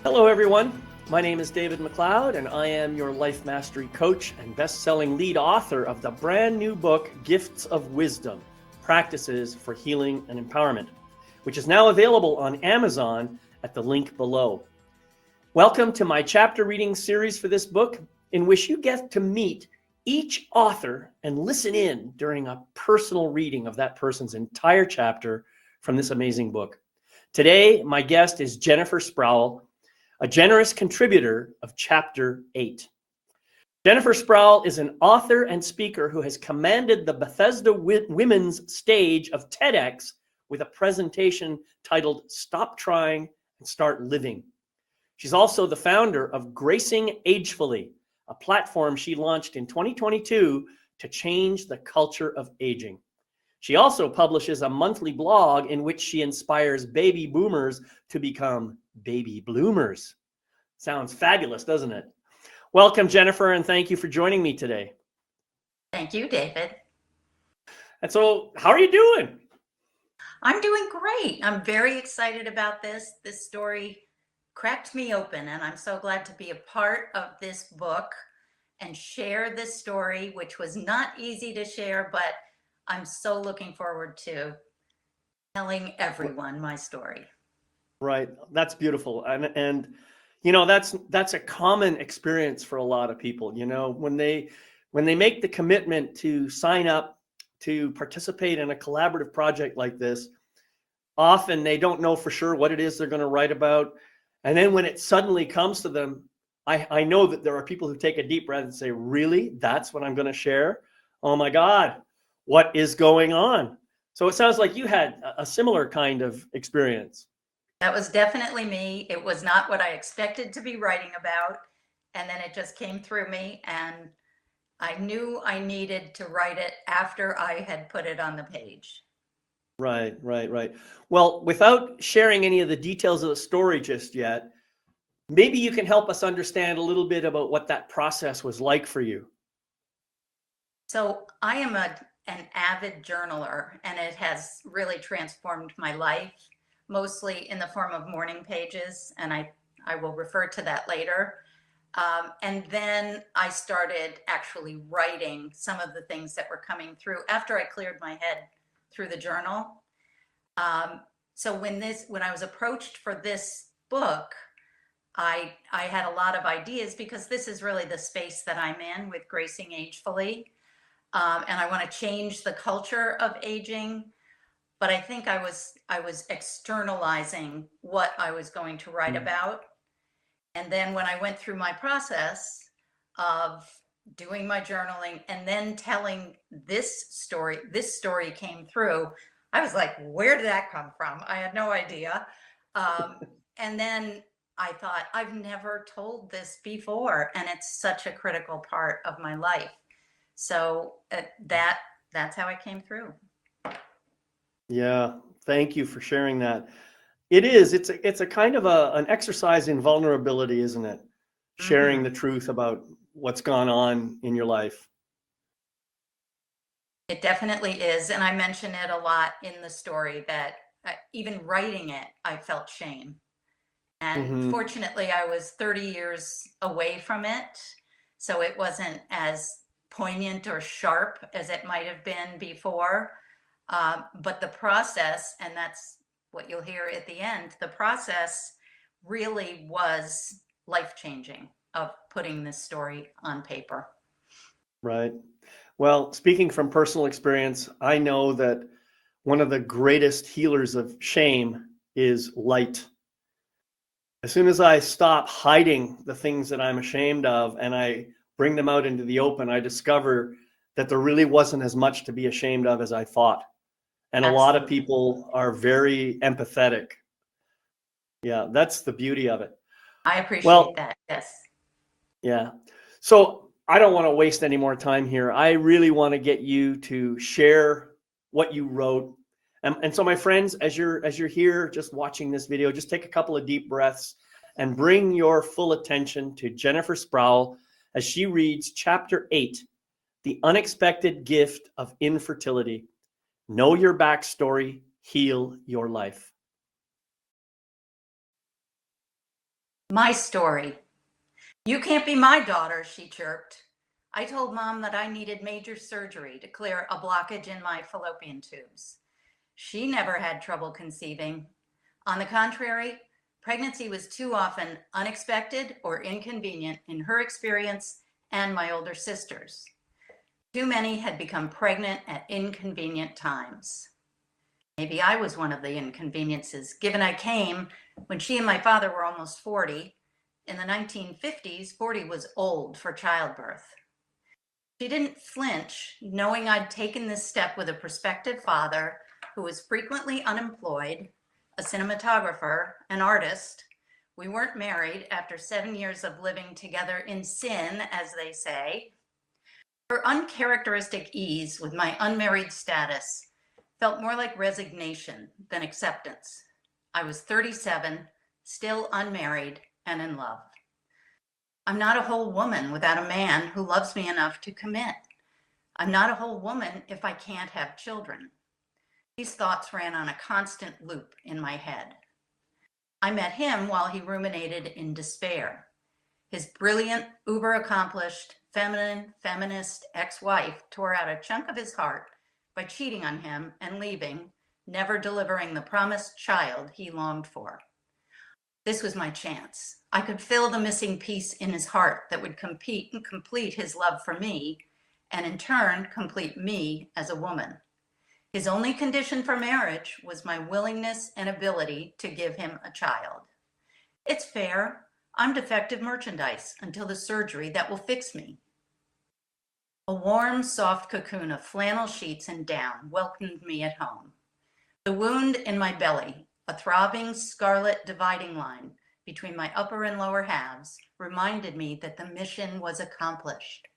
Hello, everyone. My name is David McLeod, and I am your life mastery coach and best-selling lead author of the brand new book, Gifts of Wisdom, Practices for Healing and Empowerment, which is now available on Amazon at the link below. Welcome to my chapter reading series for this book, in which you get to meet each author and listen in during a personal reading of that person's entire chapter from this amazing book. Today, my guest is Jennifer Sproul, a generous contributor of Chapter 8. Jennifer Sproul is an author and speaker who has commanded the Bethesda Women's stage of TEDx with a presentation titled Stop Trying and Start Living. She's also the founder of Gracing Agefully, a platform she launched in 2022 to change the culture of aging. She also publishes a monthly blog in which she inspires baby boomers to become baby bloomers. Sounds fabulous, doesn't it? Welcome, Jennifer, and thank you for joining me today. Thank you, David. And so, how are you doing? I'm doing great. I'm very excited about this. This story cracked me open, and I'm so glad to be a part of this book and share this story, which was not easy to share, but I'm so looking forward to telling everyone my story. Right, that's beautiful, and you know that's a common experience for a lot of people. You know, when they make the commitment to sign up to participate in a collaborative project like this, often they don't know for sure what it is they're going to write about, and then when it suddenly comes to them, I know that there are people who take a deep breath and say, "Really, that's what I'm going to share? Oh my God, what is going on?" So it sounds like you had a similar kind of experience. That was definitely me. It was not what I expected to be writing about, and then it just came through me, and I knew I needed to write it after I had put it on the page. Right. Well, without sharing any of the details of the story just yet, maybe you can help us understand a little bit about what that process was like for you. So I am an avid journaler, and it has really transformed my life, mostly in the form of morning pages, and I will refer to that later. And then I started actually writing some of the things that were coming through after I cleared my head through the journal. So when I was approached for this book, I had a lot of ideas because this is really the space that I'm in with Gracing Agefully. And I want to change the culture of aging. But I think I was externalizing what I was going to write about. And then when I went through my process of doing my journaling and then telling this story came through. I was like, where did that come from? I had no idea. And then I thought, I've never told this before, and it's such a critical part of my life. So that's how it came through. Yeah, thank you for sharing that. It's a kind of an exercise in vulnerability, isn't it? Sharing the Mm-hmm. truth about what's gone on in your life. It definitely is. And I mention it a lot in the story that even writing it, I felt shame. And Hmm. fortunately, I was 30 years away from it. So it wasn't as poignant or sharp as it might have been before. But the process, and that's what you'll hear at the end, the process really was life changing of putting this story on paper. Right. Well, speaking from personal experience, I know that one of the greatest healers of shame is light. As soon as I stop hiding the things that I'm ashamed of and I bring them out into the open, I discover that there really wasn't as much to be ashamed of as I thought. And a lot of Absolutely. people are very empathetic. Yeah, that's the beauty of it. I appreciate Well, that. Yes. yeah. So I don't want to waste any more time here. I really want to get you to share what you wrote. And so my friends, as you're here just watching this video, just take a couple of deep breaths and bring your full attention to Jennifer Sproul as she reads chapter 8, The Unexpected Gift of Infertility. Know your backstory, heal your life. My story. You can't be my daughter, she chirped. I told Mom that I needed major surgery to clear a blockage in my fallopian tubes. She never had trouble conceiving. On the contrary, pregnancy was too often unexpected or inconvenient in her experience and my older sister's. Too many had become pregnant at inconvenient times. Maybe I was one of the inconveniences, given I came when she and my father were almost 40. In the 1950s, 40 was old for childbirth. She didn't flinch, knowing I'd taken this step with a prospective father who was frequently unemployed, a cinematographer, an artist. We weren't married after 7 years of living together in sin, as they say. Her uncharacteristic ease with my unmarried status felt more like resignation than acceptance. I was 37, still unmarried and in love. I'm not a whole woman without a man who loves me enough to commit. I'm not a whole woman if I can't have children. These thoughts ran on a constant loop in my head. I met him while he ruminated in despair. His brilliant, uber-accomplished, feminist ex-wife tore out a chunk of his heart by cheating on him and leaving, never delivering the promised child he longed for. This was my chance. I could fill the missing piece in his heart that would complete his love for me, and in turn, complete me as a woman. His only condition for marriage was my willingness and ability to give him a child. It's fair. I'm defective merchandise until the surgery that will fix me. A warm, soft cocoon of flannel sheets and down welcomed me at home. The wound in my belly, a throbbing scarlet dividing line between my upper and lower halves, reminded me that the mission was accomplished.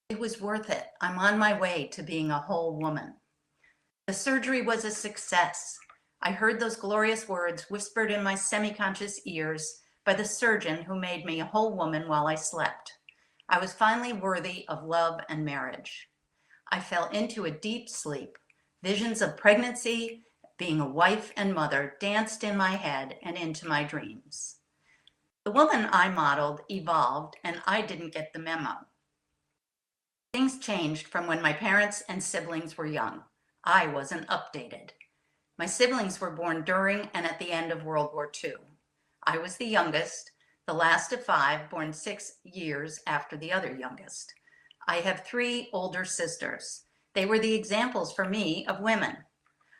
It was worth it. I'm on my way to being a whole woman. The surgery was a success. I heard those glorious words whispered in my semi-conscious ears by the surgeon who made me a whole woman while I slept. I was finally worthy of love and marriage. I fell into a deep sleep. Visions of pregnancy, being a wife and mother, danced in my head and into my dreams. The woman I modeled evolved, and I didn't get the memo. Things changed from when my parents and siblings were young. I wasn't updated. My siblings were born during and at the end of World War II. I was the youngest, the last of 5, born 6 years after the other youngest. I have 3 older sisters. They were the examples for me of women.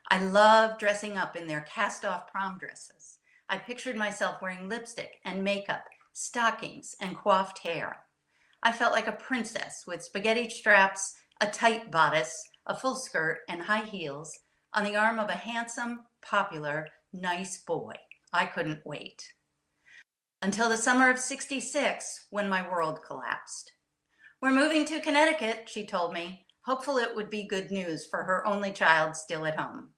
I loved dressing up in their cast-off prom dresses. I pictured myself wearing lipstick and makeup, stockings, and coiffed hair. I felt like a princess with spaghetti straps, a tight bodice, a full skirt, and high heels on the arm of a handsome, popular, nice boy. I couldn't wait. Until the summer of '66, when my world collapsed. We're moving to Connecticut, she told me, hopeful it would be good news for her only child still at home.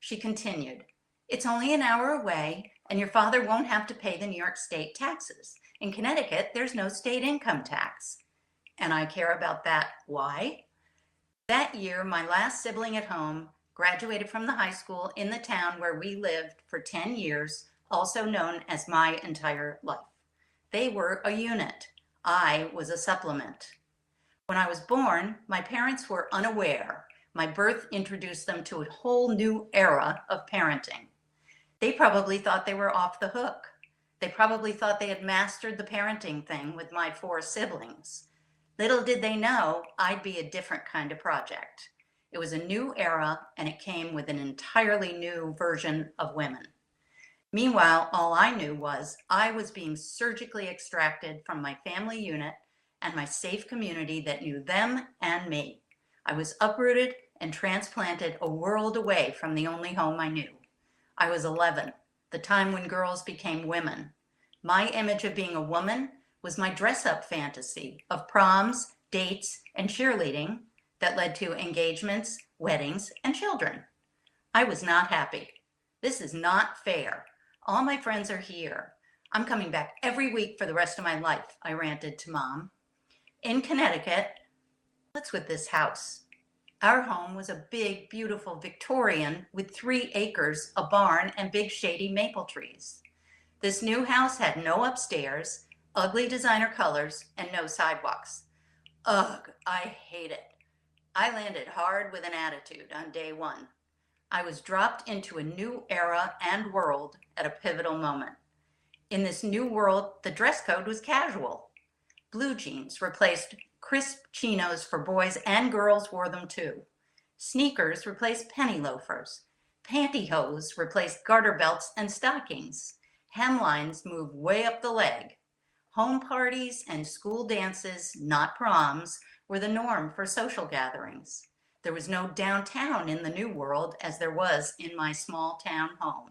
She continued, it's only an hour away, and your father won't have to pay the New York state taxes. In Connecticut, there's no state income tax. And I care about that. Why? That year, my last sibling at home graduated from the high school in the town where we lived for 10 years, also known as my entire life. They were a unit. I was a supplement. When I was born, my parents were unaware. My birth introduced them to a whole new era of parenting. They probably thought they were off the hook. They probably thought they had mastered the parenting thing with my 4 siblings. Little did they know I'd be a different kind of project. It was a new era, and it came with an entirely new version of women. Meanwhile, all I knew was I was being surgically extracted from my family unit and my safe community that knew them and me. I was uprooted and transplanted a world away from the only home I knew. I was 11, the time when girls became women. My image of being a woman was my dress-up fantasy of proms, dates, and cheerleading that led to engagements, weddings, and children. I was not happy. This is not fair. All my friends are here. I'm coming back every week for the rest of my life, I ranted to Mom. In Connecticut, what's with this house? Our home was a big, beautiful Victorian with 3 acres, a barn, and big shady maple trees. This new house had no upstairs, ugly designer colors, and no sidewalks. Ugh, I hate it. I landed hard with an attitude on day one. I was dropped into a new era and world at a pivotal moment. In this new world, the dress code was casual. Blue jeans replaced crisp chinos for boys, and girls wore them too. Sneakers replaced penny loafers. Pantyhose replaced garter belts and stockings. Hemlines moved way up the leg. Home parties and school dances, not proms, were the norm for social gatherings. There was no downtown in the new world as there was in my small town home.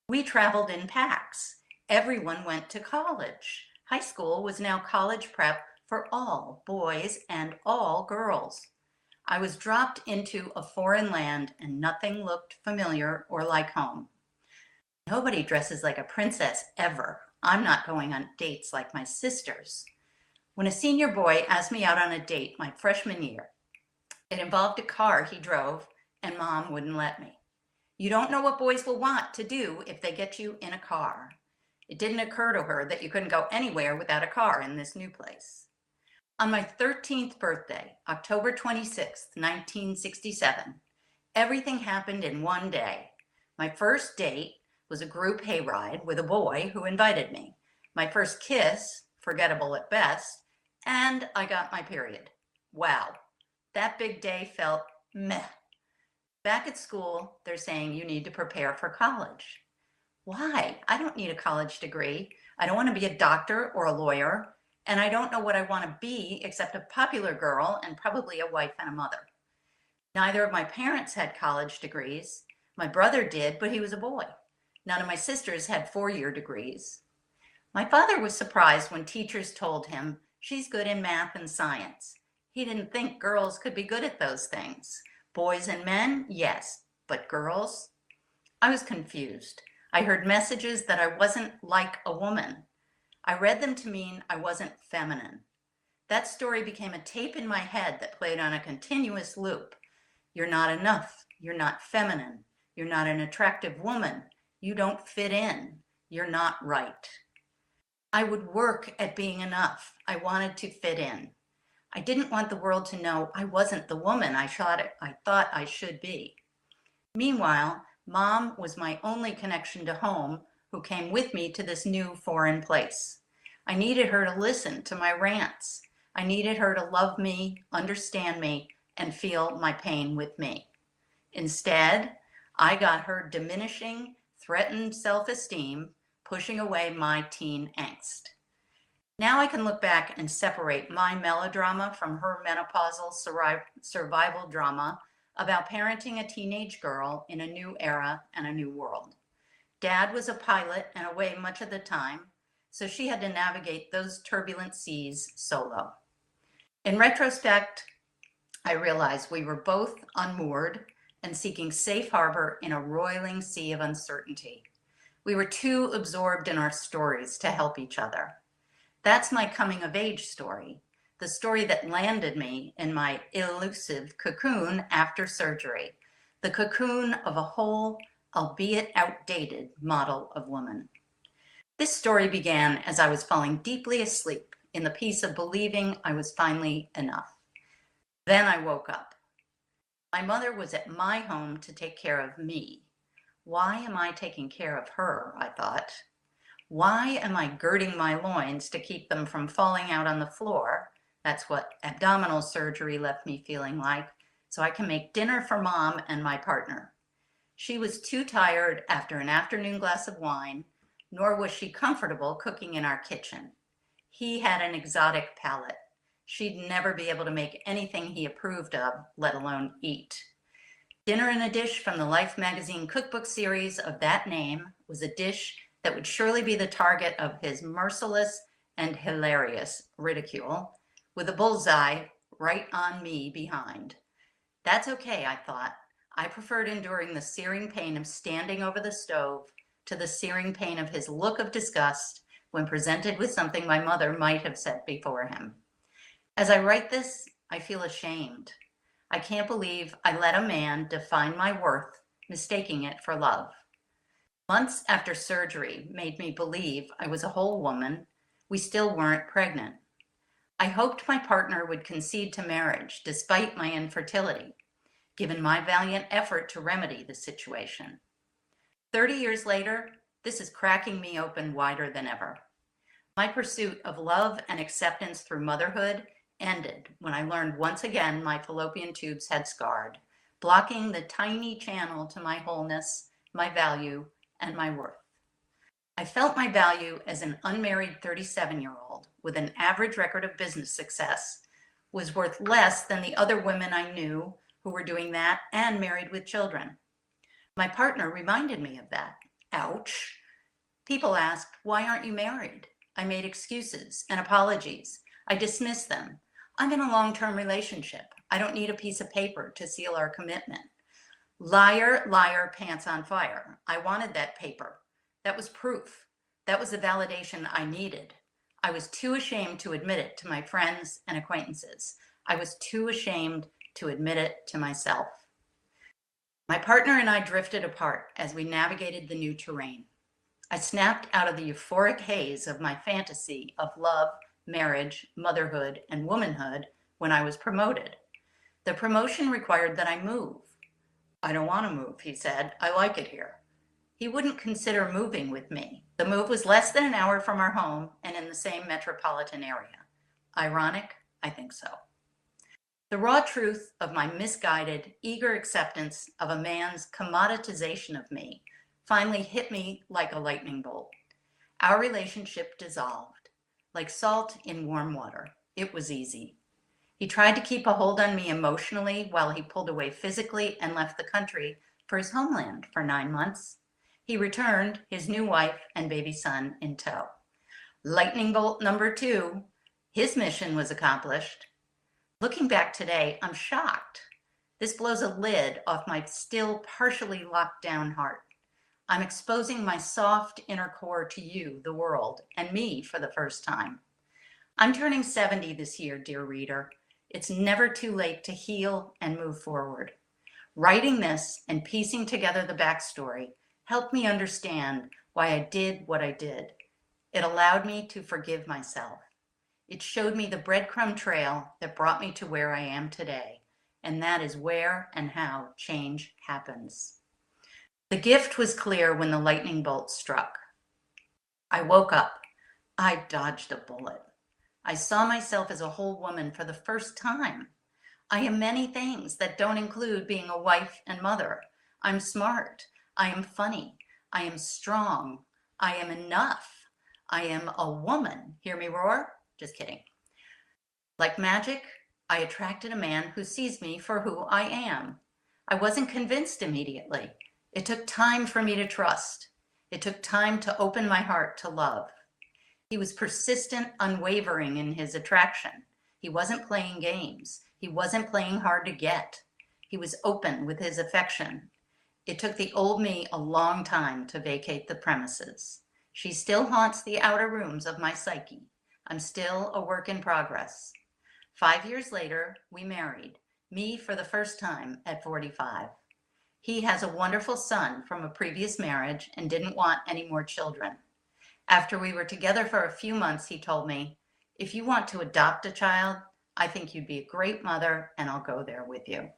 We traveled in packs. Everyone went to college. High school was now college prep for all boys and all girls. I was dropped into a foreign land and nothing looked familiar or like home. Nobody dresses like a princess ever. I'm not going on dates like my sisters. When a senior boy asked me out on a date my freshman year, it involved a car he drove, and Mom wouldn't let me. You don't know what boys will want to do if they get you in a car. It didn't occur to her that you couldn't go anywhere without a car in this new place. On my 13th birthday, October 26th, 1967, everything happened in one day. My first date was a group hayride with a boy who invited me. My first kiss, forgettable at best, and I got my period. Wow, that big day felt meh. Back at school, they're saying you need to prepare for college. Why? I don't need a college degree. I don't want to be a doctor or a lawyer, and I don't know what I want to be except a popular girl and probably a wife and a mother. Neither of my parents had college degrees. My brother did, but he was a boy. None of my sisters had 4-year degrees. My father was surprised when teachers told him, she's good in math and science. He didn't think girls could be good at those things. Boys and men, yes, but girls? I was confused. I heard messages that I wasn't like a woman. I read them to mean I wasn't feminine. That story became a tape in my head that played on a continuous loop. You're not enough. You're not feminine. You're not an attractive woman. You don't fit in. You're not right. I would work at being enough. I wanted to fit in. I didn't want the world to know I wasn't the woman I thought I should be. Meanwhile, Mom was my only connection to home who came with me to this new foreign place. I needed her to listen to my rants. I needed her to love me, understand me, and feel my pain with me. Instead, I got her diminishing, threatened self-esteem, pushing away my teen angst. Now I can look back and separate my melodrama from her menopausal survival drama about parenting a teenage girl in a new era and a new world. Dad was a pilot and away much of the time, so she had to navigate those turbulent seas solo. In retrospect, I realized we were both unmoored and seeking safe harbor in a roiling sea of uncertainty. We were too absorbed in our stories to help each other. That's my coming of age story, the story that landed me in my elusive cocoon after surgery, the cocoon of a whole, albeit outdated, model of woman. This story began as I was falling deeply asleep in the peace of believing I was finally enough. Then I woke up. My mother was at my home to take care of me. Why am I taking care of her? I thought. Why am I girding my loins to keep them from falling out on the floor? That's what abdominal surgery left me feeling like, so I can make dinner for Mom and my partner. She was too tired after an afternoon glass of wine, nor was she comfortable cooking in our kitchen. He had an exotic palate. She'd never be able to make anything he approved of, let alone eat. Dinner in a Dish from the Life magazine cookbook series of that name was a dish that would surely be the target of his merciless and hilarious ridicule, with a bullseye right on me behind. That's okay, I thought. I preferred enduring the searing pain of standing over the stove to the searing pain of his look of disgust when presented with something my mother might have set before him. As I write this, I feel ashamed. I can't believe I let a man define my worth, mistaking it for love. Months after surgery made me believe I was a whole woman, we still weren't pregnant. I hoped my partner would concede to marriage despite my infertility, given my valiant effort to remedy the situation. 30 years later, this is cracking me open wider than ever. My pursuit of love and acceptance through motherhood ended when I learned once again my fallopian tubes had scarred, blocking the tiny channel to my wholeness, my value, and my worth. I felt my value as an unmarried 37-year-old with an average record of business success was worth less than the other women I knew who were doing that and married with children. My partner reminded me of that. Ouch. People asked, "Why aren't you married?" I made excuses and apologies. I dismissed them. I'm in a long-term relationship. I don't need a piece of paper to seal our commitment. Liar, liar, pants on fire. I wanted that paper. That was proof. That was the validation I needed. I was too ashamed to admit it to my friends and acquaintances. I was too ashamed to admit it to myself. My partner and I drifted apart as we navigated the new terrain. I snapped out of the euphoric haze of my fantasy of love, marriage, motherhood, and womanhood when I was promoted. The promotion required that I move. "I don't want to move," he said. "I like it here." He wouldn't consider moving with me. The move was less than an hour from our home and in the same metropolitan area. Ironic? I think so. The raw truth of my misguided, eager acceptance of a man's commoditization of me finally hit me like a lightning bolt. Our relationship dissolved. Like salt in warm water. It was easy. He tried to keep a hold on me emotionally while he pulled away physically and left the country for his homeland for 9 months. He returned, his new wife and baby son in tow. Lightning bolt number 2, his mission was accomplished. Looking back today, I'm shocked. This blows a lid off my still partially locked down heart. I'm exposing my soft inner core to you, the world, and me for the first time. I'm turning 70 this year, dear reader. It's never too late to heal and move forward. Writing this and piecing together the backstory helped me understand why I did what I did. It allowed me to forgive myself. It showed me the breadcrumb trail that brought me to where I am today, and that is where and how change happens. The gift was clear when the lightning bolt struck. I woke up. I dodged a bullet. I saw myself as a whole woman for the first time. I am many things that don't include being a wife and mother. I'm smart. I am funny. I am strong. I am enough. I am a woman. Hear me roar? Just kidding. Like magic, I attracted a man who sees me for who I am. I wasn't convinced immediately. It took time for me to trust. It took time to open my heart to love. He was persistent, unwavering in his attraction. He wasn't playing games. He wasn't playing hard to get. He was open with his affection. It took the old me a long time to vacate the premises. She still haunts the outer rooms of my psyche. I'm still a work in progress. 5 years later, we married, me for the first time at 45. He has a wonderful son from a previous marriage and didn't want any more children. After we were together for a few months, he told me, "If you want to adopt a child, I think you'd be a great mother and I'll go there with you."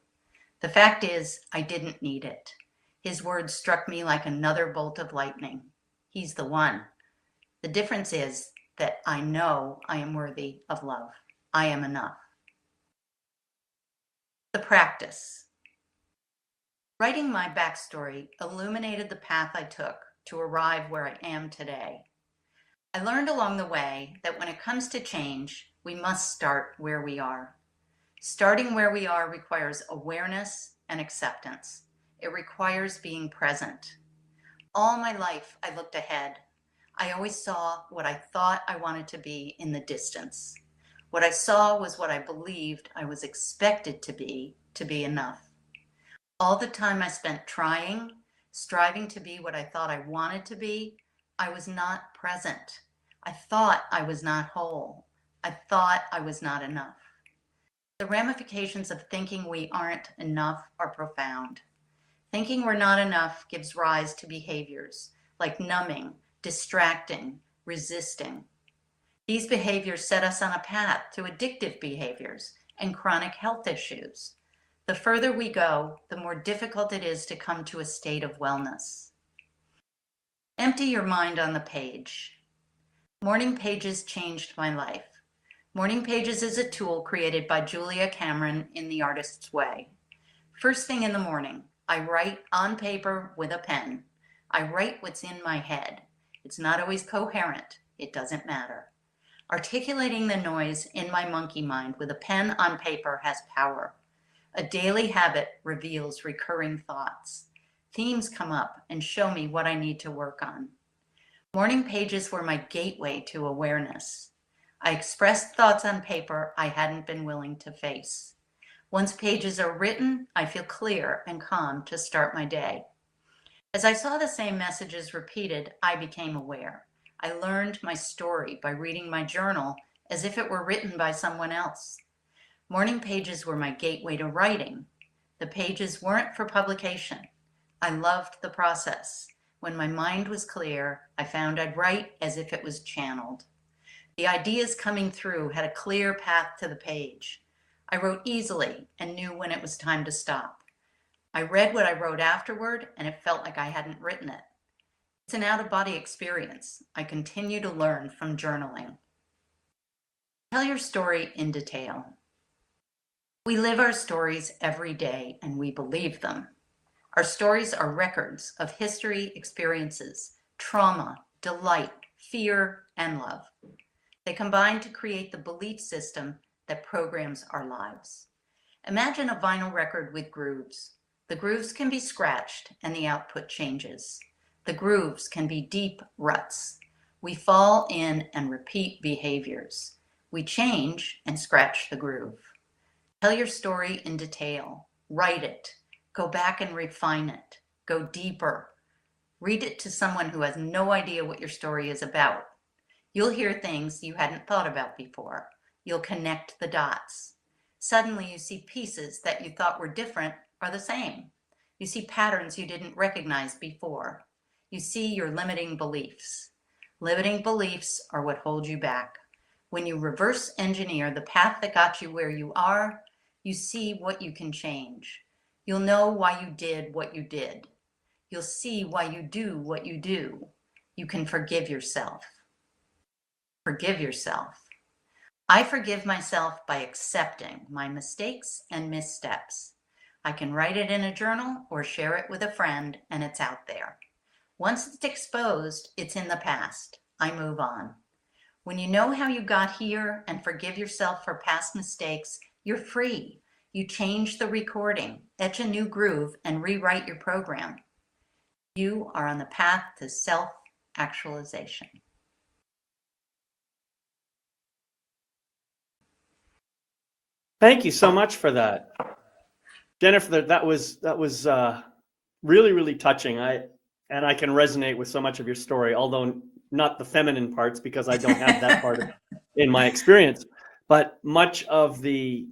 The fact is, I didn't need it. His words struck me like another bolt of lightning. He's the one. The difference is that I know I am worthy of love. I am enough. The practice. Writing my backstory illuminated the path I took to arrive where I am today. I learned along the way that when it comes to change, we must start where we are. Starting where we are requires awareness and acceptance. It requires being present. All my life, I looked ahead. I always saw what I thought I wanted to be in the distance. What I saw was what I believed I was expected to be enough. All the time I spent trying, striving to be what I thought I wanted to be, I was not present. I thought I was not whole. I thought I was not enough. The ramifications of thinking we aren't enough are profound. Thinking we're not enough gives rise to behaviors like numbing, distracting, resisting. These behaviors set us on a path to addictive behaviors and chronic health issues. The further we go, the more difficult it is to come to a state of wellness. Empty your mind on the page. Morning Pages changed my life. Morning Pages is a tool created by Julia Cameron in The Artist's Way. First thing in the morning, I write on paper with a pen. I write what's in my head. It's not always coherent. It doesn't matter. Articulating the noise in my monkey mind with a pen on paper has power. A daily habit reveals recurring thoughts. Themes come up and show me what I need to work on. Morning Pages were my gateway to awareness. I expressed thoughts on paper I hadn't been willing to face. Once pages are written, I feel clear and calm to start my day. As I saw the same messages repeated, I became aware. I learned my story by reading my journal as if it were written by someone else. Morning Pages were my gateway to writing. The pages weren't for publication. I loved the process. When my mind was clear, I found I'd write as if it was channeled. The ideas coming through had a clear path to the page. I wrote easily and knew when it was time to stop. I read what I wrote afterward, and it felt like I hadn't written it. It's an out-of-body experience. I continue to learn from journaling. Tell your story in detail. We live our stories every day, and we believe them. Our stories are records of history, experiences, trauma, delight, fear, and love. They combine to create the belief system that programs our lives. Imagine a vinyl record with grooves. The grooves can be scratched and the output changes. The grooves can be deep ruts. We fall in and repeat behaviors. We change and scratch the groove. Tell your story in detail. Write it. Go back and refine it. Go deeper. Read it to someone who has no idea what your story is about. You'll hear things you hadn't thought about before. You'll connect the dots. Suddenly you see pieces that you thought were different are the same. You see patterns you didn't recognize before. You see your limiting beliefs. Limiting beliefs are what hold you back. When you reverse engineer the path that got you where you are, you see what you can change. You'll know why you did what you did. You'll see why you do what you do. You can forgive yourself. Forgive yourself. I forgive myself by accepting my mistakes and missteps. I can write it in a journal or share it with a friend, and it's out there. Once it's exposed, it's in the past. I move on. When you know how you got here and forgive yourself for past mistakes, you're free. You change the recording, etch a new groove, and rewrite your program. You are on the path to self-actualization. Thank you so much for that, Jennifer. That was really, really touching. I can resonate with so much of your story, although not the feminine parts, because I don't have that part in my experience. But much of the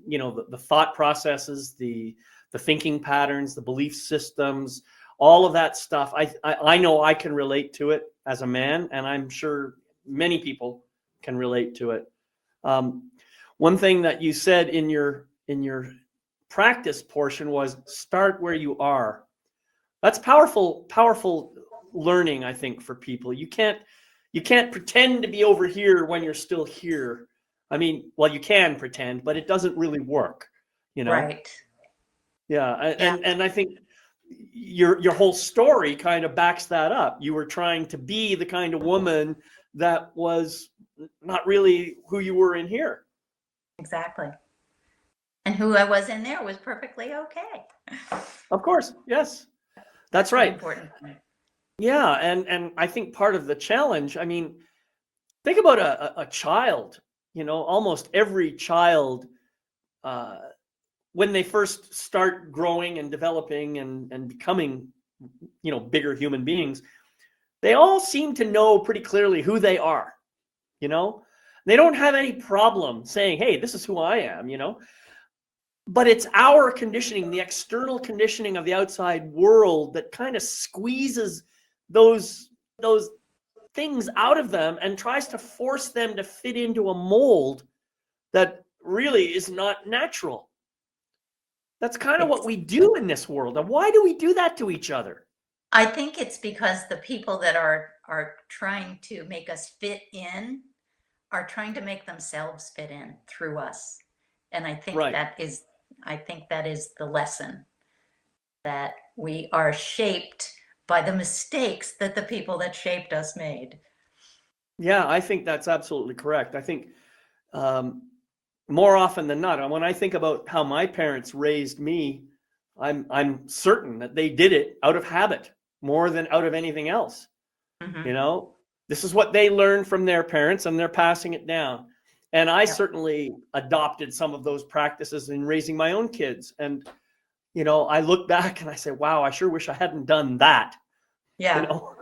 thought processes, the thinking patterns, the belief systems, all of that stuff, I know I can relate to it as a man, and I'm sure many people can relate to it. One thing that you said in your practice portion was start where you are. That's powerful learning, I think, for people. You can't pretend to be over here when you're still here. I mean, well, you can pretend, but it doesn't really work, Right. Yeah, and I think your whole story kind of backs that up. You were trying to be the kind of woman that was not really who you were in here. Exactly. And who I was in there was perfectly okay. Of course, yes. That's right. Important. Yeah, and I think part of the challenge, I mean, think about a child, almost every child, when they first start growing and developing and becoming, bigger human beings, they all seem to know pretty clearly who they are, They don't have any problem saying, hey, this is who I am, But it's our conditioning, the external conditioning of the outside world that kind of squeezes those those things out of them and tries to force them to fit into a mold that really is not natural. That's kind of what we do in this world. And why do we do that to each other? I think it's because the people that are trying to make us fit in are trying to make themselves fit in through us. And I think Right. that is the lesson, that we are shaped by the mistakes that the people that shaped us made. Yeah, I think that's absolutely correct. I think more often than not, when I think about how my parents raised me, I'm certain that they did it out of habit more than out of anything else. Mhm. You know, this is what they learned from their parents and they're passing it down. And I certainly adopted some of those practices in raising my own kids. And, you know, I look back and I say, wow, I sure wish I hadn't done that. Yeah. You know?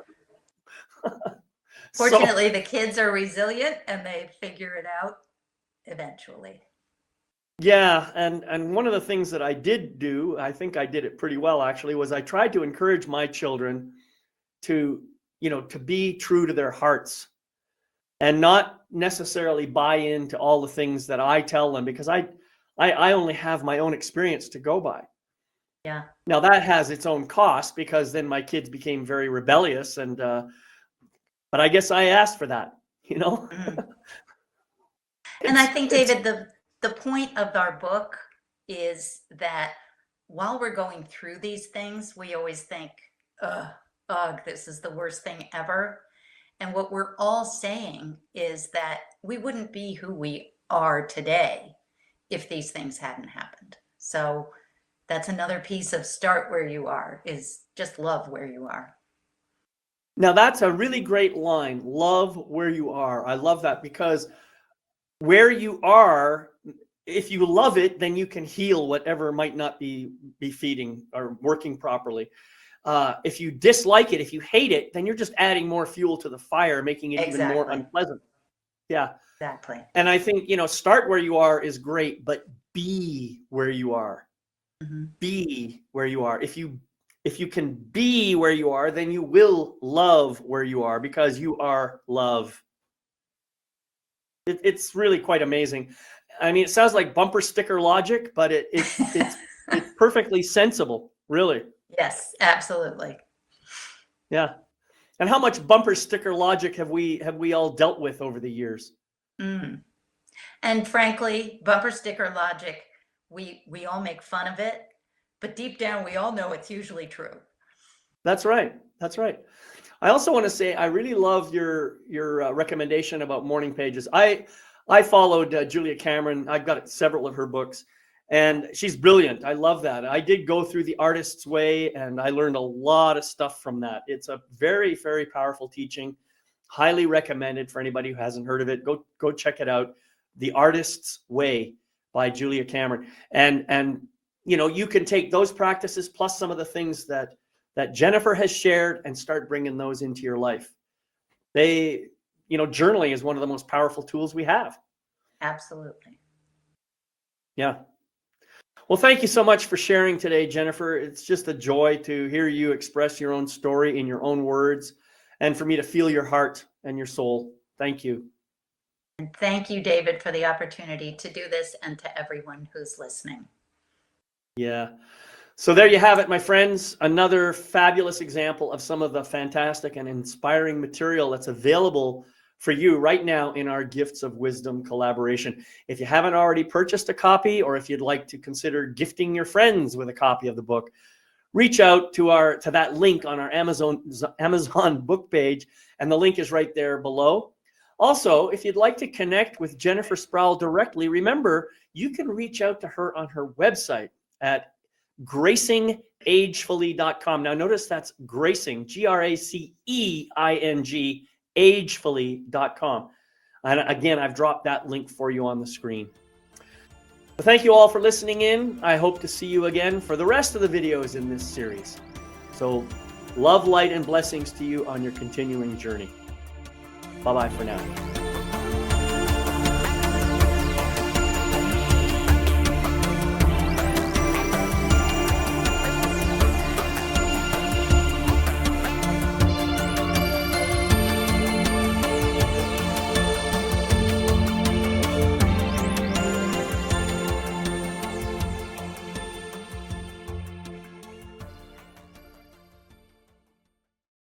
Fortunately, the kids are resilient and they figure it out eventually. Yeah, and one of the things that I did do, I think I did it pretty well actually, was I tried to encourage my children to, you know, to be true to their hearts and not necessarily buy into all the things that I tell them, because I only have my own experience to go by. Yeah. Now that has its own cost, because then my kids became very rebellious, and but I guess I asked for that, you know. And I think, David, the point of our book is that while we're going through these things, we always think, ugh, this is the worst thing ever. And what we're all saying is that we wouldn't be who we are today if these things hadn't happened. So that's another piece of start where you are, is just love where you are. Now that's a really great line. Love where you are. I love that, because where you are, if you love it, then you can heal whatever might not be feeding or working properly. If you dislike it, if you hate it, then you're just adding more fuel to the fire, making it even more unpleasant. Yeah. Exactly. And I think, you know, start where you are is great, but be where you are. Mm-hmm. Be where you are. If you can be where you are, then you will love where you are, because you are love. It's really quite amazing. I mean, it sounds like bumper sticker logic, but it's perfectly sensible, really. Yes, absolutely. Yeah. And how much bumper sticker logic have we all dealt with over the years? Mm. And frankly, bumper sticker logic, we all make fun of it, but deep down we all know it's usually true. That's right. That's right. I also want to say I really love your recommendation about morning pages. I followed Julia Cameron. I've got several of her books, and she's brilliant. I love that. I did go through The Artist's Way, and I learned a lot of stuff from that. It's a very, very powerful teaching. Highly recommended for anybody who hasn't heard of it. Go check it out. The Artist's Way by Julia Cameron. And you know, you can take those practices plus some of the things that Jennifer has shared and start bringing those into your life. You know, journaling is one of the most powerful tools we have. Absolutely. Yeah. Well, thank you so much for sharing today, Jennifer. It's just a joy to hear you express your own story in your own words, and for me to feel your heart and your soul. Thank you. And thank you, David, for the opportunity to do this, and to everyone who's listening. Yeah. So there you have it, my friends. Another fabulous example of some of the fantastic and inspiring material that's available for you right now in our Gifts of Wisdom collaboration. If you haven't already purchased a copy, or if you'd like to consider gifting your friends with a copy of the book, reach out to that link on our Amazon book page, and the link is right there below. Also, if you'd like to connect with Jennifer Sproul directly, remember, you can reach out to her on her website at gracingagefully.com. Now notice that's gracing, Gracing, agefully.com. And again, I've dropped that link for you on the screen. Well, thank you all for listening in. I hope to see you again for the rest of the videos in this series. So love, light, and blessings to you on your continuing journey. Bye-bye for now.